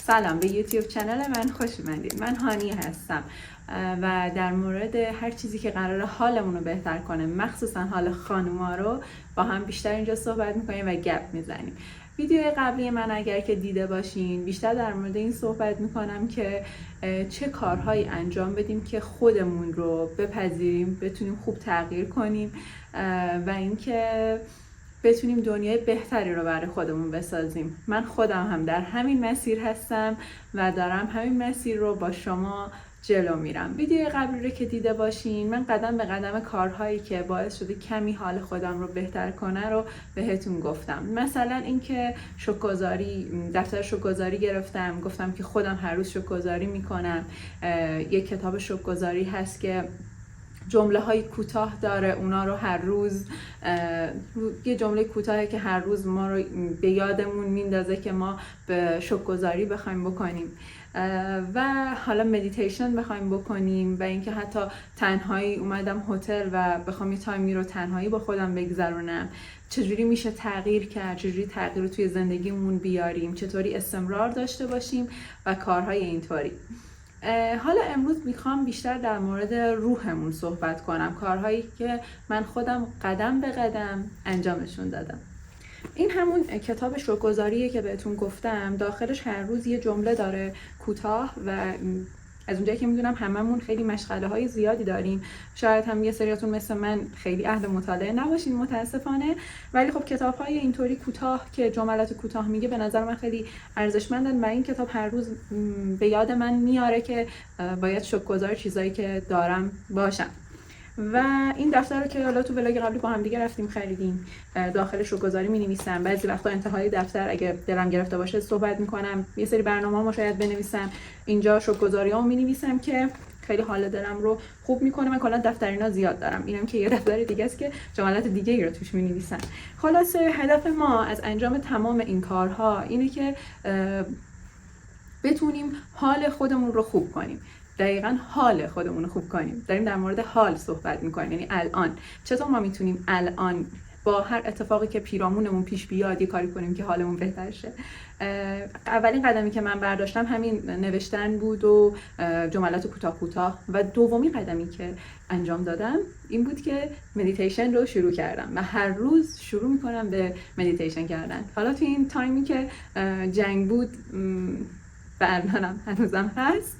سلام به یوتیوب چنل من خوش اومدید. من هانی هستم و در مورد هر چیزی که قراره حالمون رو بهتر کنه، مخصوصا حال خانوما رو با هم بیشتر اینجا صحبت میکنیم و گپ میزنیم. ویدیو قبلی من اگر که دیده باشین بیشتر در مورد این صحبت میکنم که چه کارهایی انجام بدیم که خودمون رو بپذیریم، بتونیم خوب تغییر کنیم و اینکه بتونیم دنیای بهتری رو برای خودمون بسازیم. من خودم هم در همین مسیر هستم و دارم همین مسیر رو با شما جلو میرم. ویدیو قبلی رو که دیده باشین من قدم به قدم کارهایی که باعث شده کمی حال خودم رو بهتر کنه رو بهتون گفتم. مثلا اینکه دفتر شکرگزاری گرفتم، گفتم که خودم هر روز شکرگزاری میکنم. یک کتاب شکرگزاری هست که جمله های کوتاه داره، اونا رو هر روز یه جمله کوتاهی که هر روز ما رو به یادمون میندازه که ما به شکرگزاری بخوایم بکنیم و حالا مدیتیشن بخوایم بکنیم و اینکه حتی تنهایی اومدم هتل و بخوام یه تایمی رو تنهایی با خودم بگذرونم، چجوری میشه تغییر کرد، چجوری تغییر رو توی زندگیمون بیاریم، چطوری استمرار داشته باشیم و کارهای اینطوری. حالا امروز میخوام بیشتر در مورد روحمون صحبت کنم، کارهایی که من خودم قدم به قدم انجامشون دادم. این همون کتاب شکرگزاریه که بهتون گفتم. داخلش هر روز یه جمله داره کوتاه و از اونجایی که میدونم هممون خیلی مشغله های زیادی داریم، شاید هم یه سریاتون مثل من خیلی اهل مطالعه نباشین متاسفانه، ولی خب کتاب های اینطوری کوتاه که جملات کوتاه میگه به نظر من خیلی ارزشمندن و این کتاب هر روز به یاد من میاره که باید شکرگزار چیزایی که دارم باشم. و این دفتر رو که حالا تو ولاگ قبلی با هم دیگه رفتیم خریدیم، داخل شکرگزاری می‌نویسم. بعضی وقتا انتهای دفتر اگه دلم گرفته باشه صحبت می‌کنم، یه سری برنامه‌ها شاید بنویسم. اینجا شکرگزاریامو می‌نویسم که خیلی حال دلم رو خوب می‌کنه. من کلا دفترینا زیاد دارم، اینم که یه دفتر دیگه است که جملات دیگه‌ای رو توش می‌نویسم. خلاصه هدف ما از انجام تمام این کارها اینه که بتونیم حال خودمون رو خوب کنیم. دقیقاً حال خودمون رو خوب کنیم. داریم در مورد حال صحبت میکنیم، یعنی الان چطور ما میتونیم الان با هر اتفاقی که پیرامونمون پیش بیاد یه کاری کنیم که حالمون بهتر شه. اولین قدمی که من برداشتم همین نوشتن بود و جملات کوتاه و دومی قدمی که انجام دادم این بود که مدیتیشن رو شروع کردم و هر روز شروع میکنم به مدیتیشن کردن. حالا تو این تایمی که جنگ بود برنامه‌ام هنوزم هست،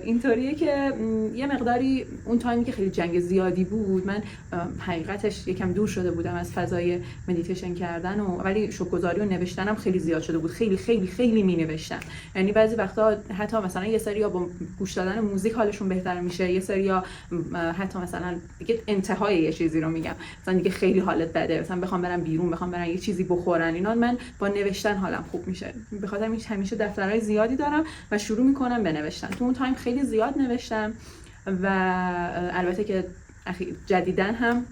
اینطوریه که یه مقداری اون تایمی که خیلی جنگ زیادی بود من حقیقتش یکم دور شده بودم از فضای مدیتیشن کردن ولی شکرگزاری و نوشتنم خیلی زیاد شده بود. خیلی می نوشتم. یعنی بعضی وقتا حتی مثلا یه سریا با گوش دادن موزیک حالشون بهتر میشه، یه سریا حتی مثلا دیگه انتهای یه چیزی رو میگم، مثلا دیگه خیلی حالت بده، مثلا بخوام برم بیرون، بخوام برم یه چیزی بخورن، اینا من با نوشتن حالم خوب میشه. به خاطر همین همیشه دفترهای زیادی دارم و شروع میکنم به نوشتن. تو اون تایم خیلی زیاد نوشتم و البته که جدیداً هم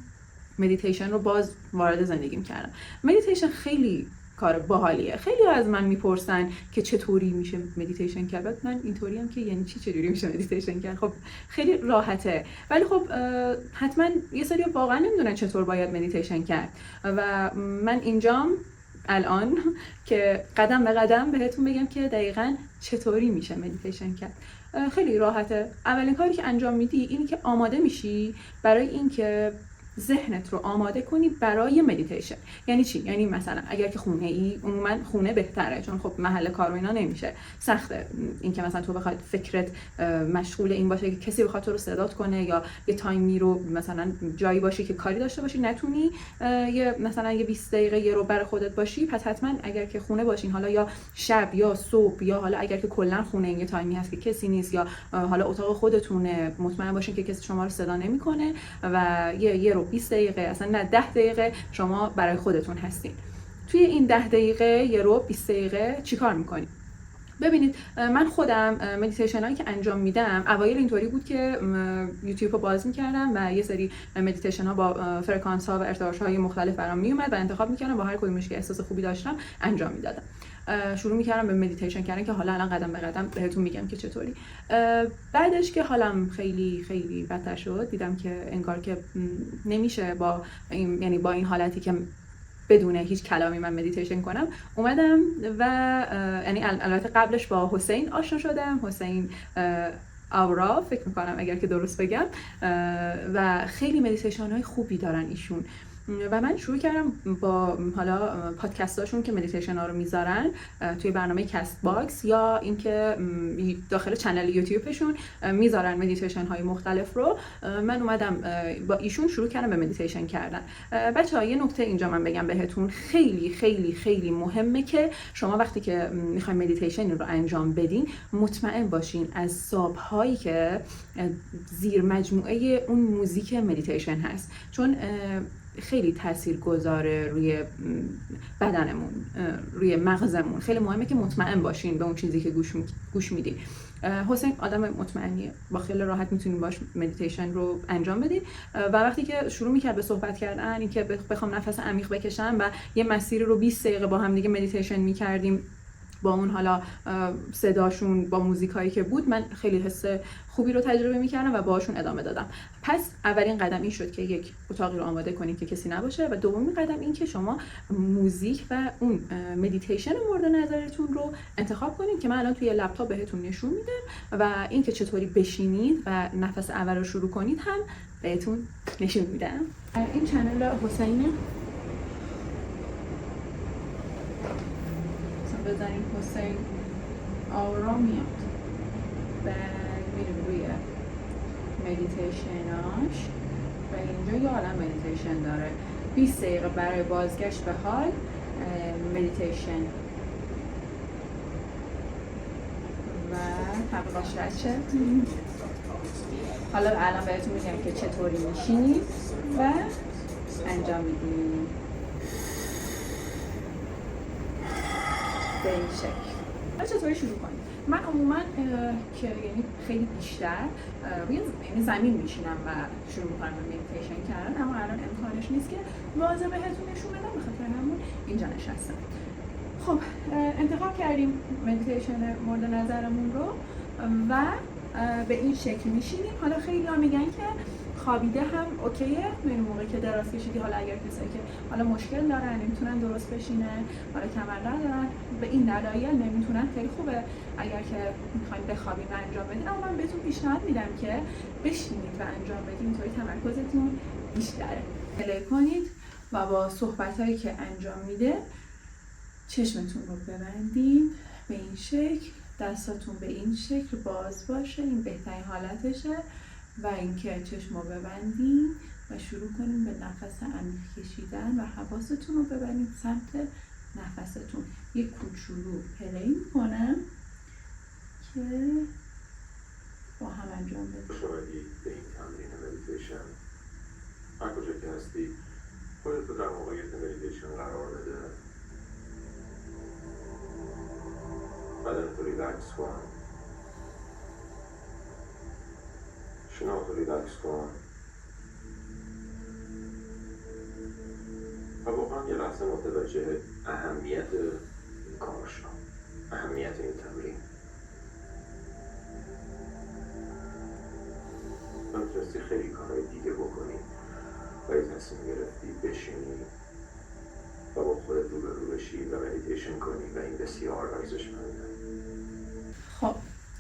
مدیتیشن رو باز وارد زندگیم کردم. مدیتیشن خیلی کار باحالیه. خیلی از من میپرسن که چطوری میشه مدیتیشن کرد. من اینطوری هم که یعنی چجوری میشه مدیتیشن کرد؟ خب خیلی راحته، ولی خب حتما یه سری واقعا نمیدونن چطور باید مدیتیشن کرد و من اینجام الان که قدم به قدم بهتون بگم که دقیقاً چطوری میشه مدیتیشن کرد. خیلی راحته. اولین کاری که انجام میدی اینی که آماده میشی برای اینکه ذهنت رو آماده کنی برای مدیتیشن. یعنی چی؟ یعنی مثلا اگر که خونه ای، عموما خونه بهتره چون خب محل کار و اینا نمیشه، سخته اینکه مثلا تو بخواد فکرت مشغول این باشه که کسی بخواد تو رو صدات کنه یا یه تایمی رو مثلا جایی باشی که کاری داشته باشی نتونی یه مثلا یه 20 دقیقه یه رو برای خودت باشی. پس حتما اگر که خونه باشین، حالا یا شب یا صبح یا حالا اگر که کلا خونه این یه تایمی هست که کسی نیست یا حالا اتاق خودتونه، مطمئن باشین که کسی شما رو صدا نمیکنه و یه رو 20 دقیقه اصلا نه 10 دقیقه شما برای خودتون هستین. توی این 10 دقیقه یه رو 20 دقیقه چیکار میکنید؟ ببینید من خودم مدیتیشن هایی که انجام میدم اوایل اینطوری بود که یوتیوب رو باز میکردم و یه سری مدیتیشن ها با فرکانس ها و ارتعاش های مختلف برام میومد و انتخاب میکردم با هر کدومش که احساس خوبی داشتم انجام میدادم. شروع میکردم به مدیتیشن کردن که حالا الان قدم به قدم بهتون میگم که چطوری. بعدش که حالم خیلی بدتر شد، دیدم که انگار که نمیشه با این، یعنی با این حالتی که بدون هیچ کلامی من مدیتیشن کنم اومدم و یعنی البته قبلش با حسین آشنا شدم، حسین آورا فکر میکنم اگر که درست بگم، و خیلی مدیتیشن های خوبی دارن ایشون و من شروع کردم با حالا پادکستاشون که مدیتیشن ها رو میذارن توی برنامه کست باکس یا اینکه داخل چنل یوتیوبشون میذارن مدیتیشن های مختلف رو، من اومدم با ایشون شروع کردم به مدیتیشن کردن. بچه‌ها یه نکته اینجا من بگم بهتون، خیلی خیلی خیلی مهمه که شما وقتی که میخواین مدیتیشن رو انجام بدین مطمئن باشین از سابهایی که زیر مجموعه اون موزیک مدیتیشن هست، چون خیلی تأثیر گذاره روی بدنمون، روی مغزمون. خیلی مهمه که مطمئن باشین به اون چیزی که گوش میدین. حسین آدم مطمئنیه، با خیلی راحت میتونین باش مدیتیشن رو انجام بدین و وقتی که شروع میکرد به صحبت کردن، این که بخوام نفس عمیق بکشم و یه مسیری رو 20 دقیقه با هم دیگه مدیتیشن میکردیم با اون حالا صداشون با موزیکایی که بود، من خیلی حس خوبی رو تجربه میکردم و باهاشون ادامه دادم. پس اولین قدم این شد که یک اتاقی رو آماده کنید که کسی نباشه و دومین قدم این که شما موزیک و اون مدیتیشن مورد نظرتون رو انتخاب کنید که من الان توی لپتاپ بهتون نشون میدم و این که چطوری بشینید و نفس اول رو شروع کنید هم بهتون نشون میدم. این چنل حسینه، بزنیم حسین آورا میاد و میریم روی مدیتیشناش و اینجا یه عالم مدیتیشن داره. 20 دقیقه برای بازگشت به حال مدیتیشن و حقیقش رچه. حالا الان بهتون میگم که چطوری میشینید و انجام میدیم به این شکل. چطوری شروع کنیم؟ من عموما که یعنی خیلی بیشتر روی زمین میشینم و شروع میکنم به مدیتیشن کردن، اما الان امکانش نیست که واضح بهتون نشون بدم، به خاطر همون اینجا نشستم. خب انتخاب کردیم مدیتیشن مورد نظرمون رو و به این شکل میشینیم. حالا خیلی ها میگن که خوابیده هم اوکیه، این موقع که دراز کشیدی، حالا اگر کسایی که حالا مشکل دارن نمیتونن درست بشینن، حالا کمر ندارن، به این دلایل نمیتونن، خیلی خوبه اگر که میخواین بخوابین و انجام بدین، اما من بهتون پیشنهاد میدم که بشینید و انجام بدین، اینطوری تمرکزتون بیشتره. اله کنید و با صحبتایی که انجام میده چشمتون رو ببندید به این شکل، دستاتون به این شکل باز باشه، این بهترین حالتشه و اینکه چشم رو ببندین و شروع کنیم به نفس عمیق کشیدن و حواستون رو ببرید سمت نفستون. یک کوچولو پلی میکنم که با هم انجام بدیم. شما به این تمرین مدیتیشن هر کجا که هستی خودت رو در موقعیت مدیتیشن قرار بده، بدنت رو ریلکس کن، شناخت رو ریلکس کن و واقعا یه لحظه متوجه اهمیت این کار شو، اهمیت این تمرین. میتونستی خیلی کارهای دیگه بکنی ولی تصمیم گرفتی بشینی و با خودت روبرو بشی و مدیتیشن کنی و این بسیار ارزشمنده. خب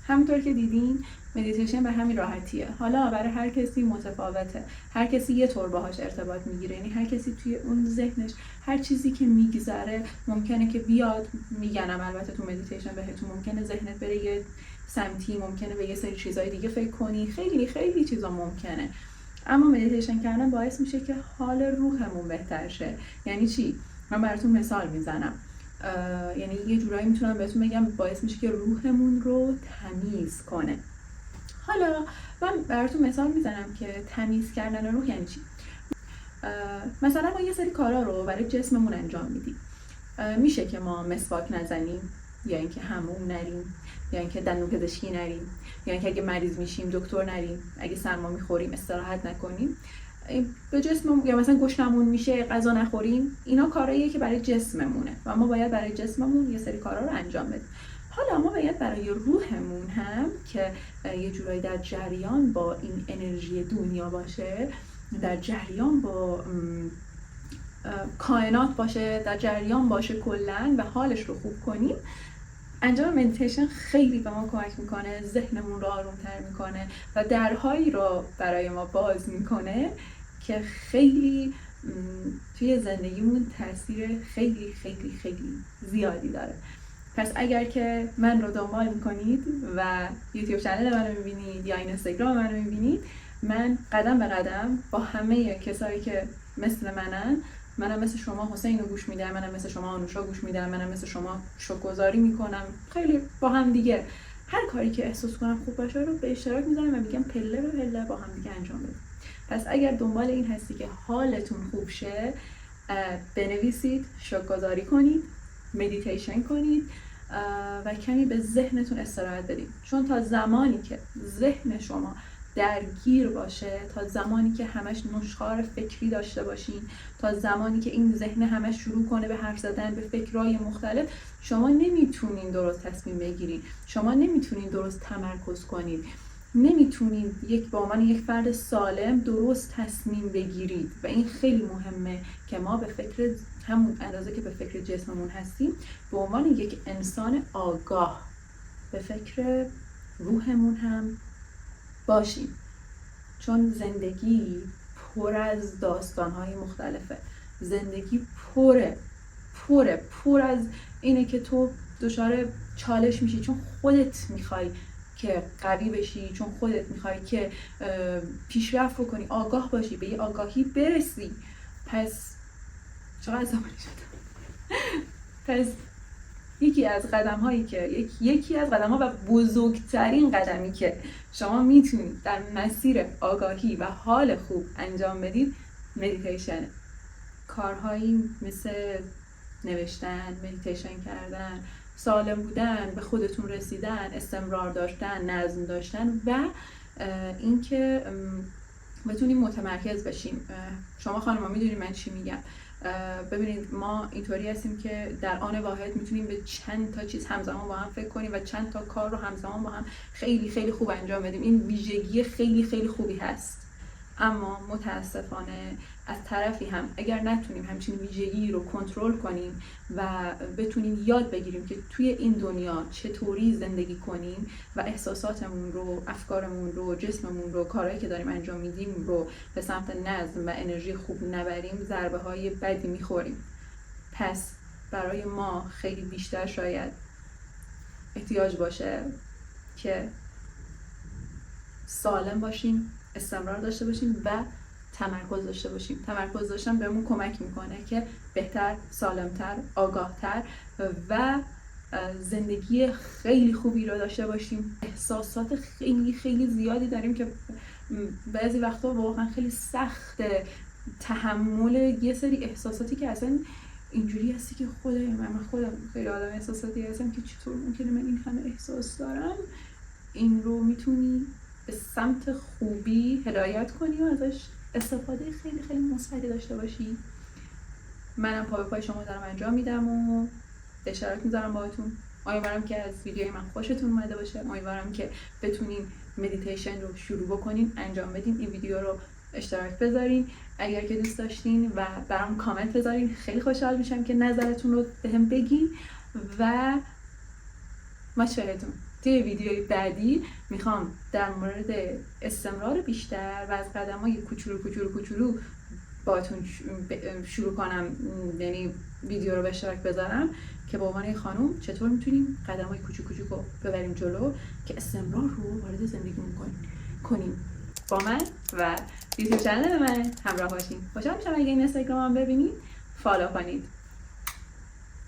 همونطور که دیدین مدیتیشن به همین راحتیه. حالا برای هر کسی متفاوته، هر کسی یه طور باهاش ارتباط میگیره، یعنی هر کسی توی اون ذهنش هر چیزی که میگذره ممکنه که بیاد. میگنم البته تو مدیتیشن بهتون ممکنه ذهنت بره یه سمتی، ممکنه به یه سری چیزای دیگه فکر کنی، خیلی خیلی چیزا ممکنه، اما مدیتیشن کردن باعث میشه که حال روحمون بهتر شه. یعنی چی؟ من براتون مثال میزنم، یعنی یه جورایی میتونم بهتون بگم باعث میشه که روحمون رو تمیز کنه. حالا من براتون مثال میزنم که تمیز کردن روح یعنی چی. مثلا ما یه سری کارا رو برای جسممون انجام میدیم. میشه که ما مسواک نزنیم، یا اینکه حموم نریم، یا اینکه دندون پزشکی نریم، یا اینکه اگه مریض میشیم دکتر نریم، اگه سرما میخوریم استراحت نکنیم، به جسممون، یا مثلا گشنمون میشه غذا نخوریم. اینا کاراییه که برای جسممونه و ما باید برای جسممون یه سری کارا رو انجام بدیم. حالا ما باید برای روحمون هم که یه جورایی در جریان با این انرژی دنیا باشه، در جریان با کائنات باشه، در جریان باشه کلاً و حالش رو خوب کنیم، انجام مدیتیشن خیلی به ما کمک میکنه، ذهنمون رو آرومتر میکنه و درهایی رو برای ما باز میکنه که خیلی توی زندگیمون تاثیر خیلی خیلی خیلی زیادی داره. پس اگر که من رو دنبال میکنید و یوتیوب چنل منو میبینید یا اینستاگرام منو میبینید، من قدم به قدم با همه کسایی که مثل منم مثل شما حسین رو گوش میدم، منم مثل شما آنوشا گوش میدم، منم مثل شما شکرگزاری میکنم، خیلی با هم دیگه هر کاری که احساس کنم خوب باشه رو به اشتراک میذارم و میگم پله به پله با هم دیگه انجام بدیم. پس اگر دنبال این هستی که حالتون خوب شه، بنویسید، شکرگزاری کنید، مدیتیشن کنید و کمی به ذهنتون استراحت بدید. چون تا زمانی که ذهن شما درگیر باشه، تا زمانی که همش نشخوار فکری داشته باشین، تا زمانی که این ذهن همش شروع کنه به حرف زدن به فکرهای مختلف، شما نمیتونین درست تصمیم بگیرید، شما نمیتونین درست تمرکز کنید، نمیتونید به عنوان یک فرد سالم درست تصمیم بگیرید. و این خیلی مهمه که ما به فکر همون اندازه که به فکر جسممون هستیم، به عنوان یک انسان آگاه به فکر روحمون هم باشیم. چون زندگی پر از داستان‌های مختلفه، زندگی پر از اینه که تو دچار چالش میشی چون خودت میخوای که قوی بشی، چون خودت میخوای که پیشرفت کنی، آگاه باشی، به یه آگاهی برسی. پس چقدر زمانی شد؟ پس یکی از قدم‌ها و بزرگترین قدمی که شما میتونید در مسیر آگاهی و حال خوب انجام بدید مدیتیشنه. کارهایی مثل نوشتن، مدیتیشن کردن، سالم بودن، به خودتون رسیدن، استمرار داشتن، نظم داشتن و اینکه بتونیم متمرکز بشیم. شما خانم‌ها میدونید من چی میگم. ببینید ما اینطوری هستیم که در آن واحد میتونیم به چند تا چیز همزمان با هم فکر کنیم و چند تا کار رو همزمان با هم خیلی خیلی خوب انجام بدیم. این ویژگی خیلی خیلی خوبی هست، اما متاسفانه از طرفی هم اگر نتونیم همچین ویژگی رو کنترل کنیم و بتونیم یاد بگیریم که توی این دنیا چطوری زندگی کنیم و احساساتمون رو، افکارمون رو، جسممون رو، کارهایی که داریم انجام میدیم رو به سمت نظم و انرژی خوب نبریم، ضربه های بدی میخوریم. پس برای ما خیلی بیشتر شاید احتیاج باشه که سالم باشیم، استمرار داشته باشیم و تمرکز داشته باشیم. تمرکز داشتن بهمون کمک میکنه که بهتر، سالمتر، آگاهتر و زندگی خیلی خوبی رو داشته باشیم. احساسات خیلی خیلی زیادی داریم که بعضی وقتا واقعا خیلی سخت تحمل یه سری احساساتی که اصلا اینجوری هستی که خدای من خودم خیلی آدم احساساتی هستم که چطور ممکنه من این همه احساس دارم. این رو میتونی به سمت خوبی هدایت کنی و ازش استفاده خیلی خیلی مثبتی داشته باشی. منم پا به پای شما دارم انجام میدم و به اشتراک میذارم باهاتون. امیدوارم که از ویدیوی من خوشتون اومده باشه. امیدوارم که بتونین مدیتیشن رو شروع بکنین، انجام بدین. این ویدیو رو اشتراک بذارین اگر که دوست داشتین و برام کامنت بذارین. خیلی خوشحال میشم که نظرتون رو بهم بگین و مشورتون. توی ویدیوی بعدی میخوام در مورد استمرار بیشتر و از قدم‌های کوچولو باهاتون شروع کنم، یعنی ویدیو رو به اشتراک بذارم که به عنوان خانم چطور میتونیم قدم‌های کوچولو رو ببریم جلو که استمرار رو وارد زندگیمون کنیم. با من و یوتیوب چنل من همراه باشین. خوشحال میشم اگه این اینستاگرامم ببینید، فالو کنید.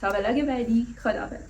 تا ولاگ بعدی، خداحافظ.